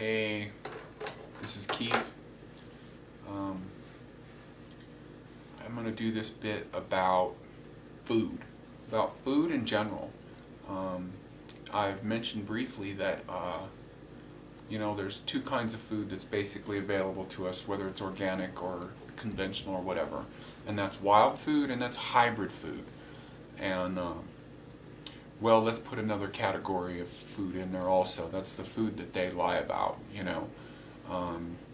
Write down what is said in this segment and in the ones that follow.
Hey, this is Keith. I'm going to do this bit about food in general. I've mentioned briefly that there's two kinds of food that's basically available to us, whether it's organic or conventional or whatever, and that's wild food and that's hybrid food. And well, let's put another category of food in there also. That's the food that they lie about,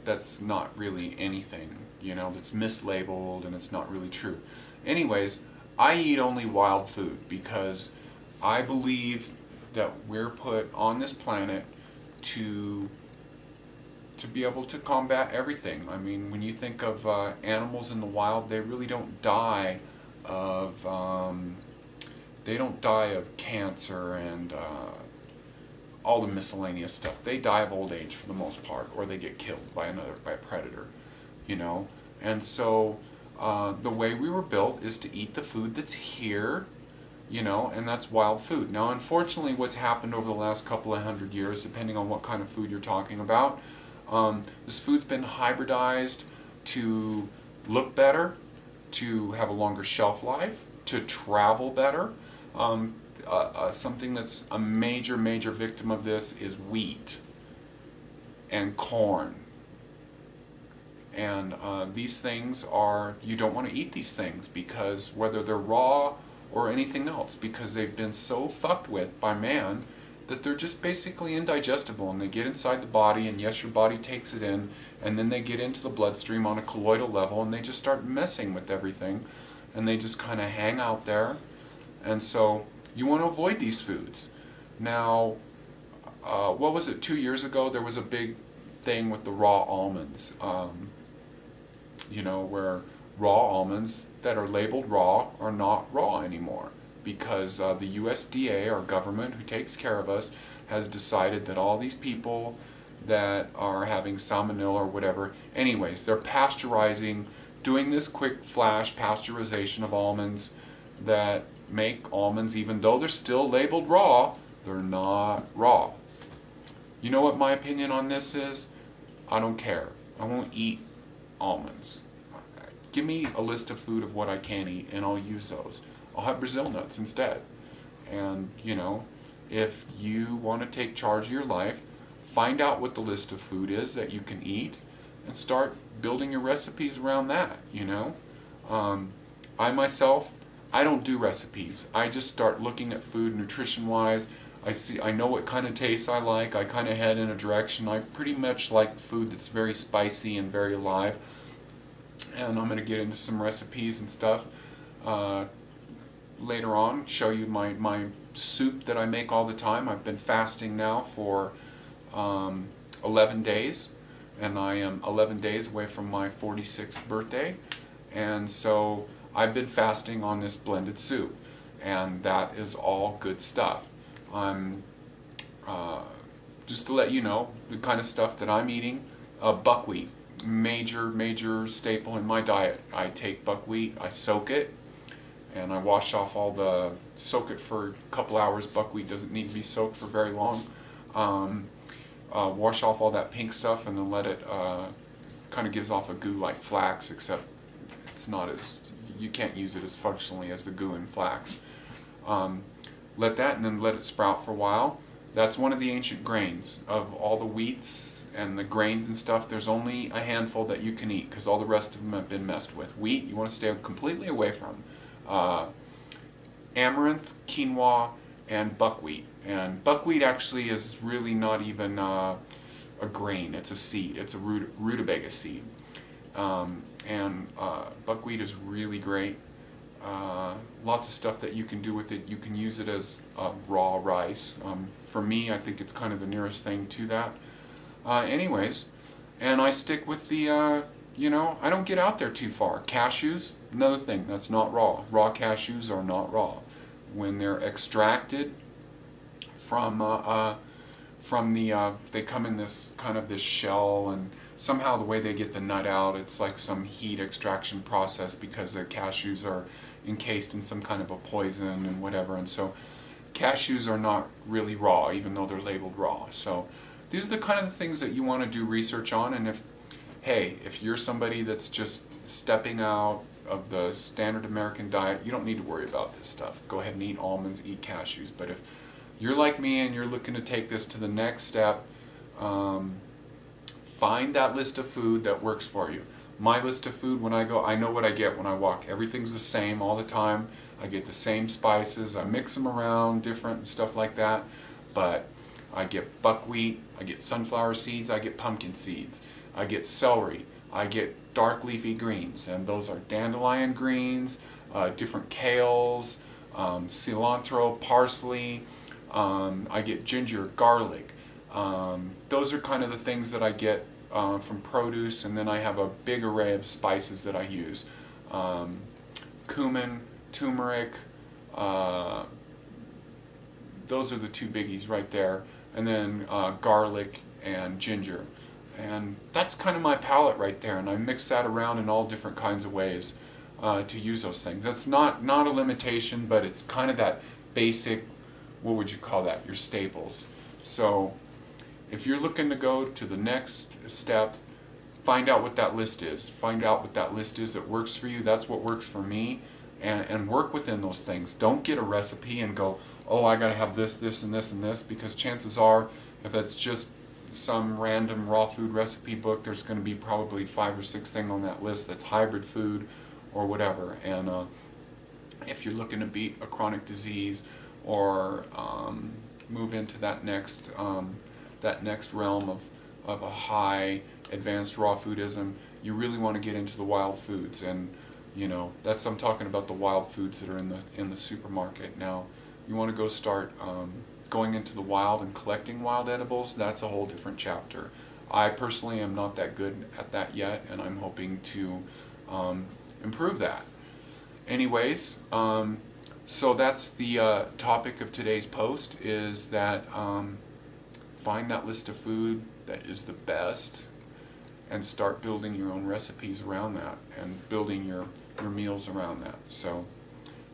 that's not really anything, that's mislabeled and it's not really true. Anyways, I eat only wild food because I believe that we're put on this planet to be able to combat everything. I mean, when you think of animals in the wild, they really don't die of cancer and all the miscellaneous stuff. They die of old age for the most part, or they get killed by a predator, And so the way we were built is to eat the food that's here, and that's wild food. Now, unfortunately, what's happened over the last couple of 100 years, depending on what kind of food you're talking about, this food's been hybridized to look better, to have a longer shelf life, to travel better. Something that's a major victim of this is wheat and corn. And these things you don't want to eat these things, because whether they're raw or anything else, because they've been so fucked with by man that they're just basically indigestible, and they get inside the body, and yes, your body takes it in, and then they get into the bloodstream on a colloidal level, and they just start messing with everything, and they just kind of hang out there. And so you want to avoid these foods. Now, what was it, 2 years ago, there was a big thing with the raw almonds, where raw almonds that are labeled raw are not raw anymore, because the USDA, our government who takes care of us, has decided that all these people that are having salmonella or whatever, anyways, they're pasteurizing, doing this quick flash pasteurization of almonds that make almonds, even though they're still labeled raw, they're not raw. You know what my opinion on this is? I don't care. I won't eat almonds. Give me a list of food of what I can eat and I'll use those. I'll have Brazil nuts instead. And if you want to take charge of your life, find out what the list of food is that you can eat and start building your recipes around that. I myself, I don't do recipes. I just start looking at food nutrition-wise. I know what kind of tastes I like. I kind of head in a direction. I pretty much like food that's very spicy and very alive. And I'm going to get into some recipes and stuff later on. Show you my soup that I make all the time. I've been fasting now for 11 days. And I am 11 days away from my 46th birthday. And so I've been fasting on this blended soup, and that is all good stuff. Just to let you know, the kind of stuff that I'm eating, buckwheat, major staple in my diet. I take buckwheat, I soak it, and I soak it for a couple hours. Buckwheat doesn't need to be soaked for very long. Wash off all that pink stuff, and then let it, kind of gives off a goo like flax, except it's not as, you can't use it as functionally as the goo in flax. Let that, and then let it sprout for a while. That's one of the ancient grains. Of all the wheats and the grains and stuff, there's only a handful that you can eat, because all the rest of them have been messed with. Wheat, you want to stay completely away from. Amaranth, quinoa, and buckwheat. And buckwheat actually is really not even a grain, it's a seed. It's a rutabaga seed. Buckwheat is really great. Lots of stuff that you can do with it. You can use it as raw rice. For me, I think it's kind of the nearest thing to that. Anyways, and I stick with the, I don't get out there too far. Cashews, another thing, that's not raw. Raw cashews are not raw. When they're extracted from they come in this kind of this shell, and somehow the way they get the nut out, it's like some heat extraction process, because the cashews are encased in some kind of a poison and whatever, and so cashews are not really raw, even though they're labeled raw. So these are the kind of things that you want to do research on. And if you're somebody that's just stepping out of the standard American diet, you don't need to worry about this stuff. Go ahead and eat almonds, eat cashews. But if you're like me and you're looking to take this to the next step, find that list of food that works for you. My list of food, when I go, I know what I get when I walk. Everything's the same all the time. I get the same spices. I mix them around different and stuff like that. But I get buckwheat, I get sunflower seeds, I get pumpkin seeds, I get celery, I get dark leafy greens, and those are dandelion greens, different kales, cilantro, parsley, I get ginger, garlic. Those are kind of the things that I get from produce, and then I have a big array of spices that I use. Cumin, turmeric, those are the two biggies right there, and then garlic and ginger. And that's kind of my palette right there, and I mix that around in all different kinds of ways to use those things. That's not a limitation, but it's kind of that basic, what would you call that, your staples. So if you're looking to go to the next step, find out what that list is. Find out what that list is that works for you. That's what works for me. And work within those things. Don't get a recipe and go, oh, I gotta have this, this, and this, and this, because chances are, if it's just some random raw food recipe book, there's going to be probably 5 or 6 things on that list that's hybrid food or whatever. And if you're looking to beat a chronic disease or move into that next realm of a high advanced raw foodism, you really want to get into the wild foods. And you know, I'm talking about the wild foods that are in the supermarket. Now, you want to go start going into the wild and collecting wild edibles. That's a whole different chapter. I personally am not that good at that yet, and I'm hoping to improve that. Anyways, so that's the topic of today's post, is that find that list of food that is the best and start building your own recipes around that and building your meals around that. So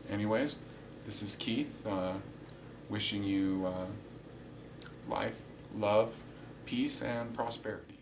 anyways, this is Keith, wishing you life, love, peace, and prosperity.